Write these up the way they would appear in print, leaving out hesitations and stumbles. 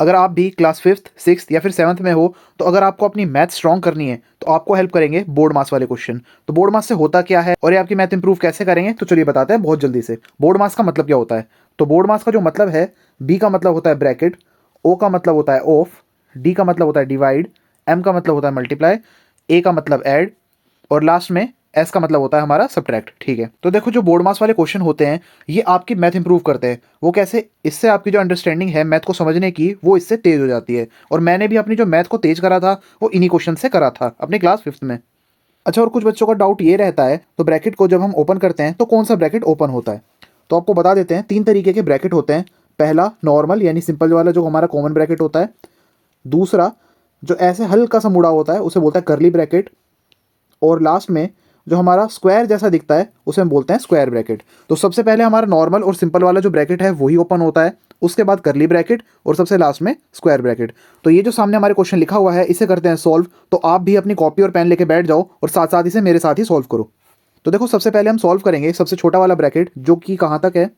अगर आप भी क्लास 5th 6th या फिर 7th में हो, तो अगर आपको अपनी मैथ स्ट्रॉन्ग करनी है तो आपको हेल्प करेंगे बोर्ड मास वाले क्वेश्चन। तो बोर्ड मास से होता क्या है और ये आपकी मैथ इंप्रूव कैसे करेंगे, तो चलिए बताते हैं बहुत जल्दी से। बोर्ड मास का मतलब क्या होता है? तो बोर्ड मास का जो मतलब है, बी का मतलब होता है ब्रैकेट, ओ का मतलब होता है ऑफ, डी का मतलब होता है डिवाइड, एम का मतलब होता है मल्टीप्लाई, ए का मतलब ऐड, और लास्ट में एस का मतलब होता है हमारा सब्ट्रैक्ट। ठीक है, तो देखो जो बोर्ड मास वाले क्वेश्चन होते हैं ये आपकी मैथ इंप्रूव करते हैं। वो कैसे? इससे आपकी जो अंडरस्टैंडिंग है मैथ को समझने की वो इससे तेज हो जाती है। और मैंने भी अपनी जो मैथ को तेज करा था वो इन्हीं क्वेश्चन से करा था अपने क्लास 5th में। अच्छा, और कुछ बच्चों का डाउट ये रहता है, तो ब्रैकेट को जब हम ओपन करते हैं तो कौन सा ब्रैकेट ओपन होता है? तो आपको बता देते हैं, 3 तरीके के ब्रैकेट होते हैं। पहला नॉर्मल यानी सिंपल वाला जो हमारा कॉमन ब्रैकेट होता है। दूसरा जो ऐसे हल्का सा मुड़ा होता है उसे बोलता है करली ब्रैकेट। और लास्ट में जो हमारा स्क्वायर जैसा दिखता है उसे हम बोलते हैं स्क्वायर ब्रैकेट। तो सबसे पहले हमारा नॉर्मल और सिंपल वाला जो ब्रैकेट है वही ओपन होता है, उसके बाद करली ब्रैकेट और सबसे लास्ट में स्क्वायर ब्रैकेट। तो ये जो सामने हमारे क्वेश्चन लिखा हुआ है इसे करते हैं सॉल्व। तो आप भी अपनी कॉपी और पेन लेके बैठ जाओ और साथ साथ इसे मेरे साथ ही सॉल्व करो। तो देखो सबसे पहले हम सॉल्व करेंगे सबसे छोटा वाला ब्रैकेट, जो कि कहाँ तक है,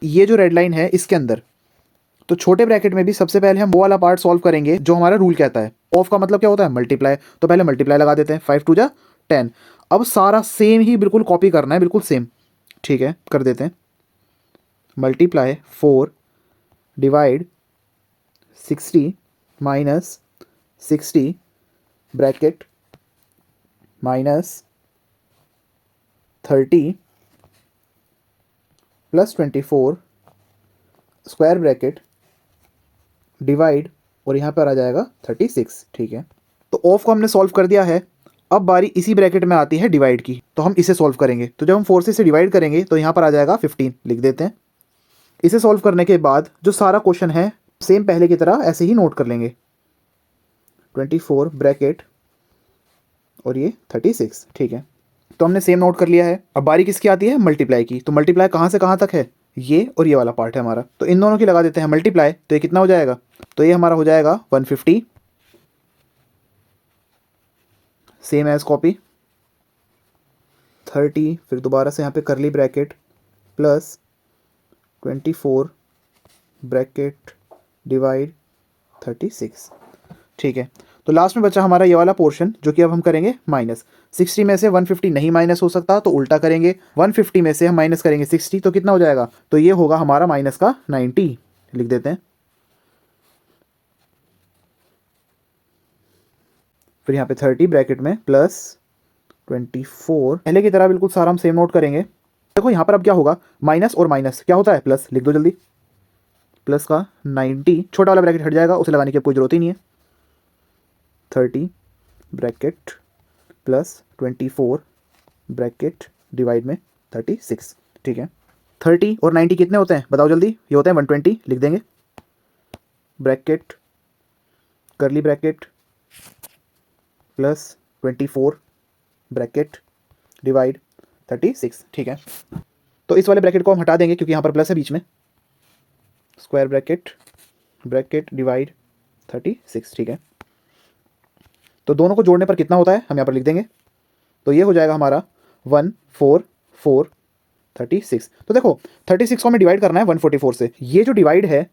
ये जो रेड लाइन है इसके अंदर। तो छोटे ब्रैकेट में भी सबसे पहले हम वो वाला पार्ट सॉल्व करेंगे जो हमारा रूल कहता है। ऑफ का मतलब क्या होता है? मल्टीप्लाई। तो पहले मल्टीप्लाई लगा देते हैं, 5 2 जा 10। अब सारा सेम ही बिल्कुल कॉपी करना है, बिल्कुल सेम। ठीक है, कर देते हैं। Multiply 4 divide 60 minus 60 bracket minus 30 plus 24 square bracket divide, और यहाँ पर आ जाएगा 36। ठीक है, तो ऑफ को हमने सॉल्व कर दिया है। अब बारी इसी ब्रैकेट में आती है डिवाइड की, तो हम इसे सॉल्व करेंगे। तो जब हम 4 से इसे डिवाइड करेंगे तो यहाँ पर आ जाएगा 15, लिख देते हैं। इसे सॉल्व करने के बाद जो सारा क्वेश्चन है सेम पहले की तरह ऐसे ही नोट कर लेंगे। 24 ब्रैकेट और ये 36। ठीक है, तो हमने सेम नोट कर लिया है। अब बारी किसकी आती है? मल्टीप्लाई की। तो मल्टीप्लाई कहाँ से कहाँ तक है? ये और ये वाला पार्ट है हमारा। तो इन दोनों की लगा देते हैं मल्टीप्लाई। तो ये कितना हो जाएगा? तो ये हमारा हो जाएगा 150, सेम एज कॉपी। 30 फिर दोबारा से यहाँ पे करली ब्रैकेट प्लस 24 ब्रैकेट डिवाइड 36। ठीक है, तो लास्ट में बचा हमारा ये वाला पोर्शन जो कि अब हम करेंगे माइनस। 60 में से 150 नहीं माइनस हो सकता तो उल्टा करेंगे। 150 में से हम माइनस करेंगे 60, तो कितना हो जाएगा? तो ये होगा हमारा माइनस का 90, लिख देते हैं। फिर यहाँ पे 30 ब्रैकेट में प्लस 24, पहले की तरह बिल्कुल सारा हम सेम नोट करेंगे। देखो यहाँ पर अब क्या होगा, माइनस और माइनस क्या होता है? प्लस। लिख दो जल्दी। प्लस का 90, छोटा वाला ब्रैकेट हट जाएगा, उसे लगाने की कोई जरूरत ही नहीं है। 30 ब्रैकेट प्लस 24 ब्रैकेट डिवाइड में 36। ठीक है, 30 और 90 कितने होते हैं बताओ जल्दी? ये होते हैं 120, लिख देंगे। ब्रैकेट करली ब्रैकेट प्लस 24 ब्रैकेट डिवाइड 36। ठीक है, तो इस वाले ब्रैकेट को हम हटा देंगे क्योंकि यहाँ पर प्लस है बीच में। Square bracket bracket divide 36। ठीक है, तो दोनों को जोड़ने पर कितना होता है हम यहाँ पर लिख देंगे। तो ये हो जाएगा हमारा 14436। तो देखो 36 को हमें डिवाइड करना है 144 से। ये जो डिवाइड है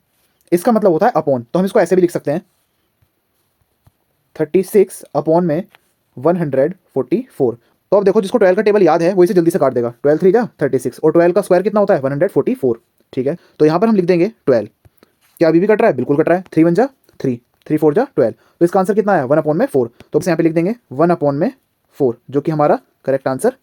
इसका मतलब होता है अपॉन, तो हम इसको ऐसे भी लिख सकते हैं 36 अपॉन में 144। तो अब देखो जिसको 12 का टेबल याद है वो इसे जल्दी से काट देगा। 12 3 जा 36 और 12 का स्क्वायर कितना होता है? 144। ठीक है, तो यहाँ पर हम लिख देंगे 12। क्या अभी भी कट रहा है? बिल्कुल कट रहा है। 3 1 जा 3, 3 4 जा 12। तो इसका आंसर कितना आया? 1/4। तो यहाँ पे लिख देंगे 1/4 जो कि हमारा करेक्ट आंसर